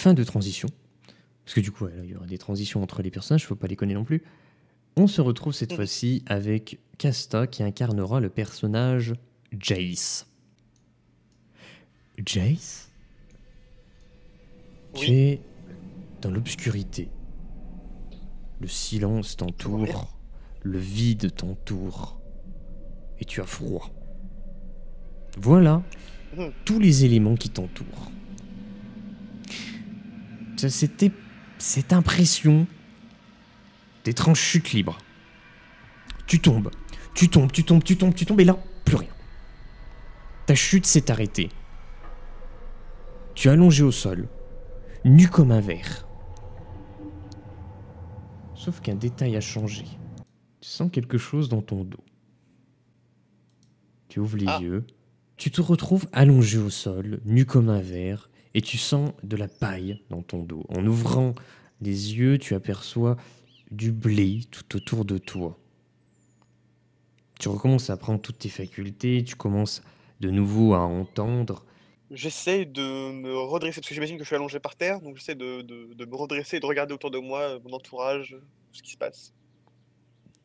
fin de transition, parce que du coup, il y aura des transitions entre les personnages, il ne faut pas les connaître non plus. On se retrouve cette fois-ci avec Casta qui incarnera le personnage Jace. Jace, tu es dans l'obscurité. Le silence t'entoure, le vide t'entoure, et tu as froid. Voilà tous les éléments qui t'entourent. C'était cette impression d'être en chute libre. Tu tombes, et là, plus rien. Ta chute s'est arrêtée. Tu es allongé au sol, nu comme un verre. Sauf qu'un détail a changé. Tu sens quelque chose dans ton dos. Tu ouvres les yeux. Tu te retrouves allongé au sol, nu comme un verre, et tu sens de la paille dans ton dos. En ouvrant les yeux, tu aperçois du blé tout autour de toi. Tu recommences à prendre toutes tes facultés, tu commences de nouveau à entendre. J'essaie de me redresser, parce que j'imagine que je suis allongé par terre, donc j'essaie de me redresser et de regarder autour de moi, mon entourage, tout ce qui se passe.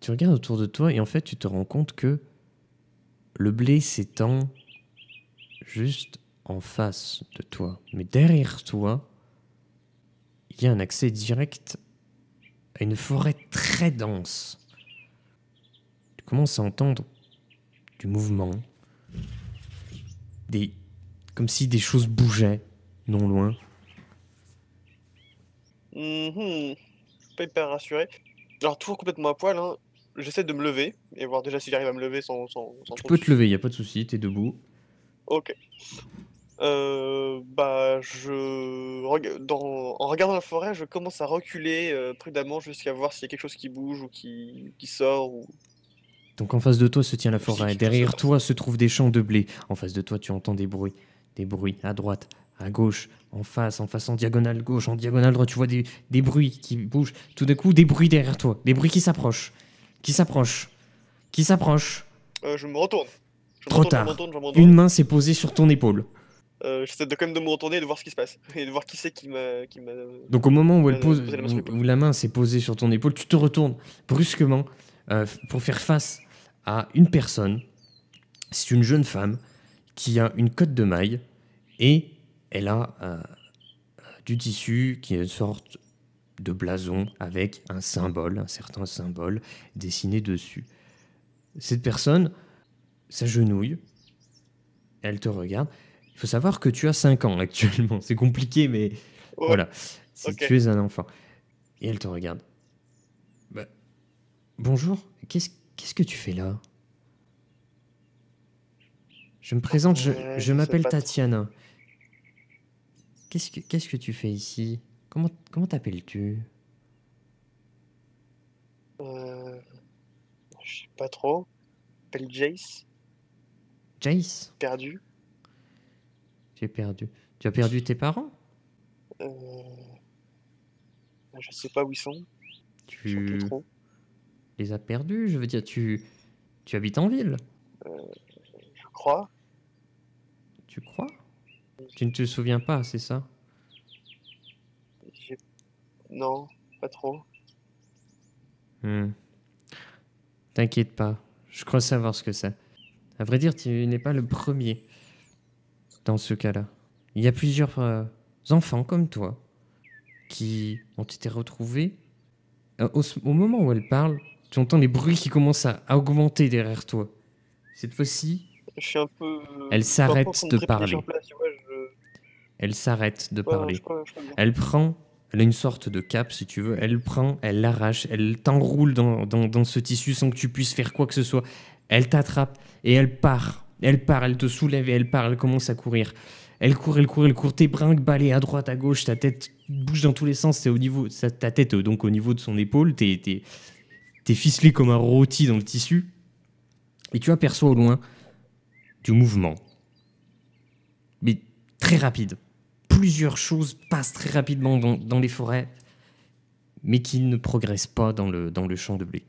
Tu regardes autour de toi et en fait tu te rends compte que le blé s'étend juste en face de toi. Mais derrière toi, il y a un accès direct à une forêt très dense. Tu commences à entendre du mouvement, comme si des choses bougeaient non loin. Je suis pas hyper rassuré. Alors toujours complètement à poil, hein, j'essaie de me lever et voir déjà si j'arrive à me lever sans Tu trop peux de te lever, il n'y a pas de souci, t'es debout. OK. Bah, en regardant la forêt, je commence à reculer, prudemment jusqu'à voir s'il y a quelque chose qui bouge ou qui sort ou Donc en face de toi se tient la si forêt. quelque chose se Derrière passe. toi se trouvent des champs de blé. En face de toi, tu entends des bruits à droite, à gauche, en face, en diagonale gauche, en diagonale droite. Tu vois des bruits qui bougent. Tout d'un coup, des bruits derrière toi. Des bruits qui s'approchent. Qui s'approchent. Qui s'approchent. Je me retourne. Trop tard. Une main s'est posée sur ton épaule. J'essaie quand même de me retourner et de voir ce qui se passe. Et de voir qui c'est qui m'a Donc au moment où, posé la main sur l'épaule. où la main s'est posée sur ton épaule, tu te retournes brusquement pour faire face à une personne. C'est une jeune femme qui a une cotte de maille et elle a du tissu qui est une sorte de blason avec un symbole, un certain symbole dessiné dessus. Cette personne s'agenouille, elle te regarde. Il faut savoir que tu as 5 ans actuellement. C'est compliqué, mais Ouais, voilà, si OK. tu es un enfant. Et elle te regarde. Bah, bonjour, qu'est-ce que tu fais là? Je me présente, je Je sais m'appelle pas trop. Tatiana. Qu'est-ce que tu fais ici? Comment t'appelles-tu? Je sais pas trop. Je m'appelle Jace, Jace? perdu. Tu es perdu. Tu as perdu tes parents? Euh, je sais pas où ils sont. Je sais plus Tu trop. les as perdus? Je veux dire, tu habites en ville? Je crois. Tu crois? Tu ne te souviens pas, c'est ça? J'ai non, pas trop. T'inquiète pas, je crois savoir ce que c'est. À vrai dire, tu n'es pas le premier dans ce cas-là. Il y a plusieurs enfants comme toi qui ont été retrouvés. Au moment où elle parle, tu entends les bruits qui commencent à augmenter derrière toi. Cette fois-ci, Je suis un peu elle je suis un peu en train s'arrête de de trépigner sur parler. place, tu vois? Elle s'arrête de Ouais, parler. je crois bien. Elle a une sorte de cape, si tu veux. Elle l'arrache, elle t'enroule dans ce tissu sans que tu puisses faire quoi que ce soit. Elle t'attrape et elle part. Elle te soulève et elle part. Elle commence à courir. Elle court. Tes brinques balayent à droite, à gauche. Ta tête bouge dans tous les sens. C'est au niveau, ta tête, donc au niveau de son épaule. T'es ficelé comme un rôti dans le tissu. Et tu aperçois au loin du mouvement. Mais très rapide. Plusieurs choses passent très rapidement dans les forêts, mais qui ne progressent pas dans le champ de blé.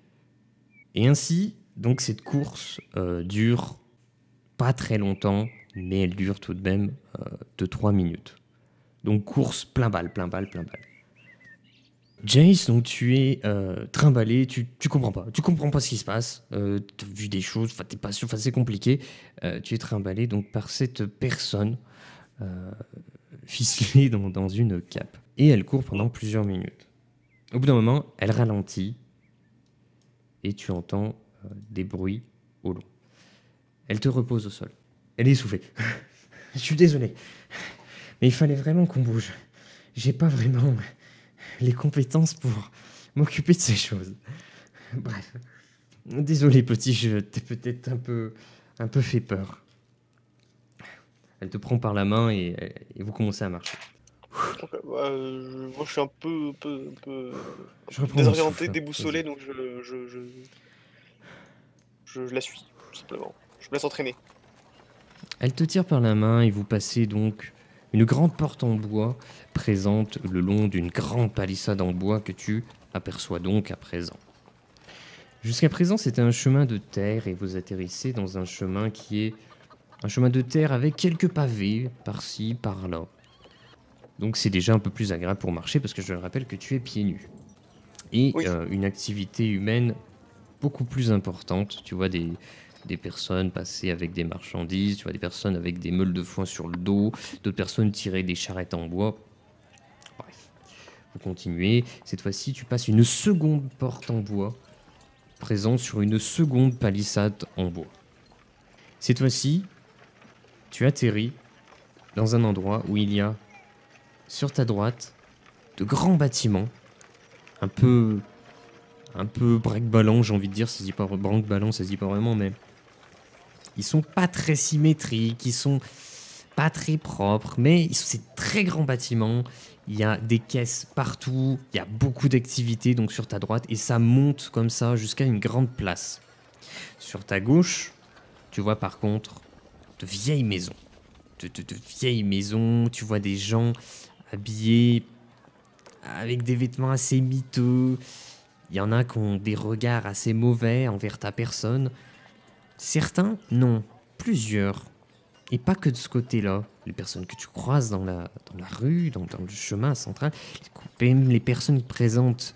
Et ainsi, donc cette course dure pas très longtemps, mais elle dure tout de même 2-3 minutes. Donc course plein balle, plein balle, plein balle. Jace, donc tu es trimballé, tu comprends pas. Tu comprends pas ce qui se passe. Tu as vu des choses, t'es pas sûr, c'est compliqué. Tu es trimballé donc par cette personne ficelée dans une cape. Et elle court pendant plusieurs minutes. Au bout d'un moment, elle ralentit et tu entends des bruits au loin. Elle te repose au sol. Elle est essoufflée. Je suis désolé, mais il fallait vraiment qu'on bouge. J'ai pas vraiment les compétences pour m'occuper de ces choses. Bref. Désolé, petit, je t'ai peut-être un peu fait peur. Elle te prend par la main et vous commencez à marcher. Ok, bah, moi je suis un peu Je reprends mon désorienté, souffle. déboussolé, Vas-y. donc je la suis, tout simplement. Je me laisse entraîner. Elle te tire par la main et vous passez donc une grande porte en bois présente le long d'une grande palissade en bois que tu aperçois donc à présent. Jusqu'à présent, c'était un chemin de terre et vous atterrissez dans un chemin qui est un chemin de terre avec quelques pavés par-ci, par-là. Donc c'est déjà un peu plus agréable pour marcher parce que je le rappelle que tu es pieds nus. Et Oui. une activité humaine beaucoup plus importante. Tu vois des personnes passer avec des marchandises, tu vois des personnes avec des meules de foin sur le dos, d'autres personnes tirer des charrettes en bois. Bref, vous continuez. Cette fois-ci, tu passes une seconde porte en bois présente sur une seconde palissade en bois. Cette fois-ci, tu atterris dans un endroit où il y a, sur ta droite, de grands bâtiments, un peu break-ballon, j'ai envie de dire, ça se dit pas break-ballon, ça se dit pas vraiment, mais ils sont pas très symétriques, ils sont pas très propres, mais c'est très grands bâtiments. Il y a des caisses partout, il y a beaucoup d'activités donc sur ta droite et ça monte comme ça jusqu'à une grande place. Sur ta gauche, tu vois par contre de vieilles maisons. De vieilles maisons, tu vois des gens habillés avec des vêtements assez miteux. Il y en a qui ont des regards assez mauvais envers ta personne. Certains, non. Plusieurs. Et pas que de ce côté-là. Les personnes que tu croises dans la rue, dans le chemin central, même les personnes qui présentent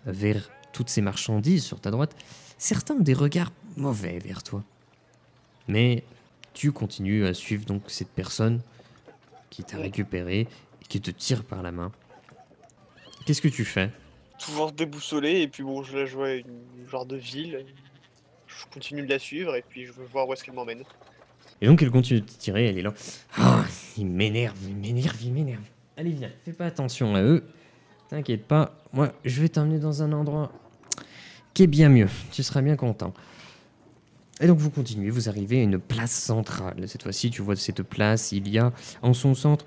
vers toutes ces marchandises sur ta droite, certains ont des regards mauvais vers toi. Mais tu continues à suivre donc cette personne qui t'a récupéré et qui te tire par la main. Qu'est-ce que tu fais ? Toujours déboussolé, et puis bon, je la vois une genre de ville. Je continue de la suivre, et puis je veux voir où est-ce qu'elle m'emmène. Et donc elle continue de te tirer, elle est là. Ah, il m'énerve, il m'énerve, il m'énerve. Allez, viens, fais pas attention à eux. T'inquiète pas, moi je vais t'emmener dans un endroit qui est bien mieux. Tu seras bien content. Et donc vous continuez, vous arrivez à une place centrale. Cette fois-ci, tu vois cette place, il y a en son centre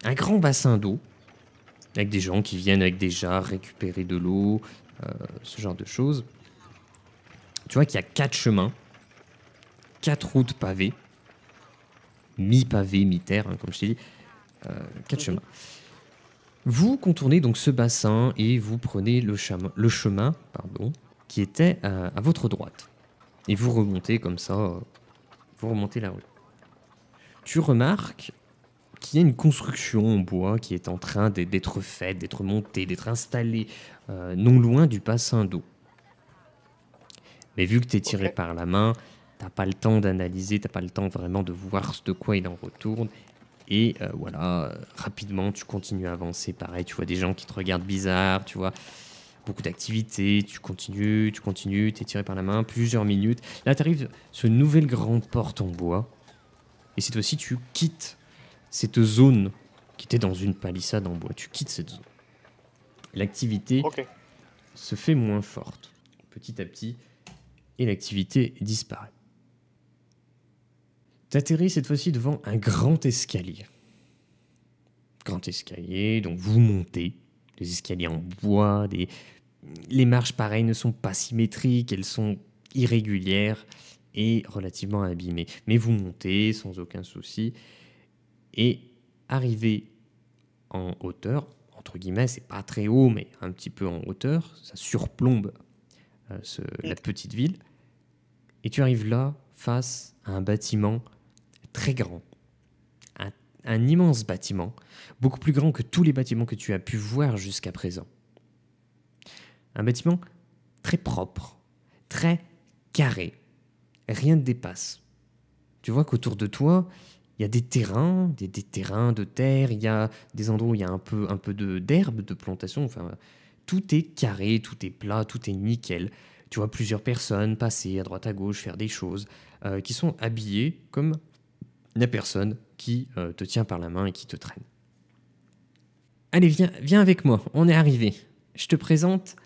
un grand bassin d'eau, avec des gens qui viennent avec des jarres récupérer de l'eau, ce genre de choses. Tu vois qu'il y a 4 chemins, 4 routes pavées, mi-pavées, mi-terre, hein, comme je t'ai dit, 4 chemins. Vous contournez donc ce bassin et vous prenez le chemin qui était à votre droite. Et vous remontez comme ça, vous remontez la rue. Tu remarques qu'il y a une construction en bois qui est en train d'être faite, d'être montée, d'être installée non loin du bassin d'eau. Mais vu que tu es tiré par la main, t'as pas le temps d'analyser, t'as pas le temps vraiment de voir de quoi il en retourne. Et voilà, rapidement, tu continues à avancer. Pareil, tu vois des gens qui te regardent bizarre, tu vois beaucoup d'activités, tu continues, t'es tiré par la main, plusieurs minutes. Là, tu arrives sur une nouvelle grande porte en bois. Et cette fois-ci, tu quittes cette zone qui était dans une palissade en bois. Tu quittes cette zone. L'activité se fait moins forte, petit à petit, et l'activité disparaît. T'atterris cette fois-ci devant un grand escalier. Grand escalier, donc vous montez. Les escaliers en bois, les marches pareilles ne sont pas symétriques, elles sont irrégulières et relativement abîmées. Mais vous montez sans aucun souci et arrivez en hauteur, entre guillemets, c'est pas très haut, mais un petit peu en hauteur, ça surplombe la petite ville. Et tu arrives là face à un bâtiment très grand, un immense bâtiment, beaucoup plus grand que tous les bâtiments que tu as pu voir jusqu'à présent. Un bâtiment très propre, très carré. Rien ne dépasse. Tu vois qu'autour de toi, il y a des terrains, des terrains de terre, il y a des endroits où il y a un peu d'herbe, de plantation. Enfin, tout est carré, tout est plat, tout est nickel. Tu vois plusieurs personnes passer à droite à gauche, faire des choses, qui sont habillées comme la personne qui te tient par la main et qui te traîne. Allez, viens avec moi, on est arrivé. Je te présente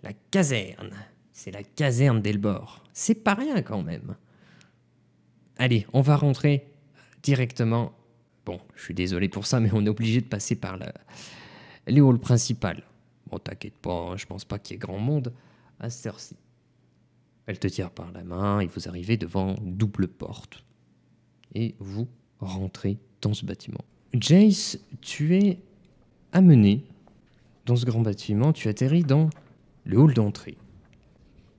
la caserne. C'est la caserne d'Elbor. C'est pas rien quand même. Allez, on va rentrer directement. Bon, je suis désolé pour ça, mais on est obligé de passer par les halls principales. Bon, t'inquiète pas, hein, je pense pas qu'il y ait grand monde à cette heure-ci. Elle te tire par la main et vous arrivez devant une double porte. Et vous rentrez dans ce bâtiment. Jace, tu es amené dans ce grand bâtiment, tu atterris dans le hall d'entrée.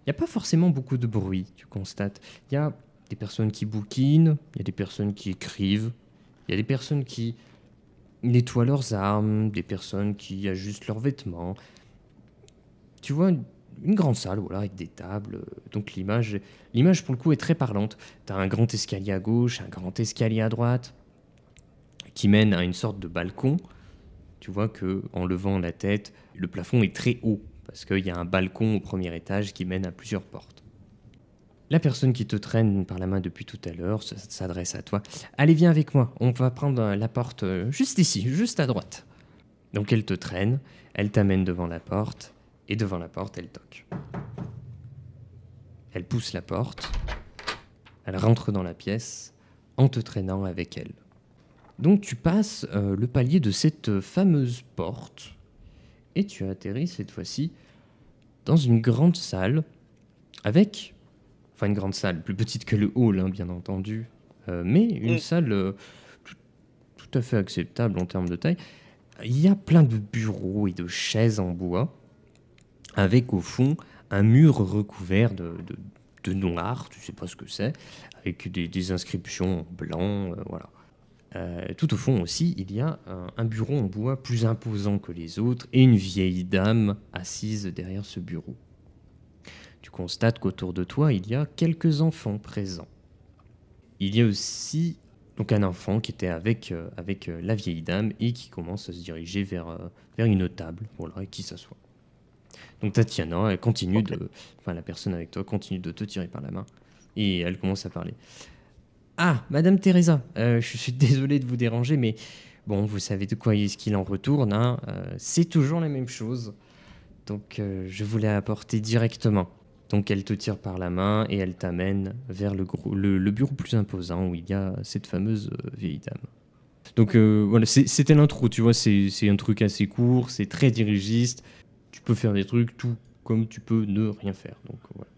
Il n'y a pas forcément beaucoup de bruit, tu constates. Il y a des personnes qui bouquinent, il y a des personnes qui écrivent, il y a des personnes qui nettoient leurs armes, des personnes qui ajustent leurs vêtements. Tu vois une grande salle, voilà, avec des tables. Donc l'image pour le coup est très parlante. Tu as un grand escalier à gauche, un grand escalier à droite, qui mène à une sorte de balcon. Tu vois que en levant la tête, le plafond est très haut, parce qu'il y a un balcon au premier étage qui mène à plusieurs portes. La personne qui te traîne par la main depuis tout à l'heure s'adresse à toi. Allez, viens avec moi, on va prendre la porte juste ici, juste à droite. Donc elle te traîne, elle t'amène devant la porte, et devant la porte, elle toque. Elle pousse la porte, elle rentre dans la pièce, en te traînant avec elle. Donc tu passes le palier de cette fameuse porte, et tu atterris cette fois-ci dans une grande salle, avec... Enfin une grande salle, plus petite que le hall, hein, bien entendu, mais une salle tout à fait acceptable en termes de taille. Il y a plein de bureaux et de chaises en bois, avec au fond un mur recouvert de noir, tu sais pas ce que c'est, avec des inscriptions en blanc, voilà. Tout au fond aussi, il y a un bureau en bois plus imposant que les autres et une vieille dame assise derrière ce bureau. Tu constates qu'autour de toi, il y a quelques enfants présents. Il y a aussi donc un enfant qui était avec la vieille dame et qui commence à se diriger vers une table, voilà, et qui s'assoit. Donc Tatiana, elle continue la personne avec toi continue de te tirer par la main et elle commence à parler. Ah, Madame Teresa, je suis désolé de vous déranger, mais bon, vous savez de quoi est-ce qu'il en retourne, hein, c'est toujours la même chose. Donc je voulais apporter directement. Donc elle te tire par la main et elle t'amène vers le bureau plus imposant où il y a cette fameuse vieille dame. Donc voilà, c'était l'intro, tu vois, c'est un truc assez court, c'est très dirigiste. Tu peux faire des trucs tout comme tu peux ne rien faire. Donc voilà.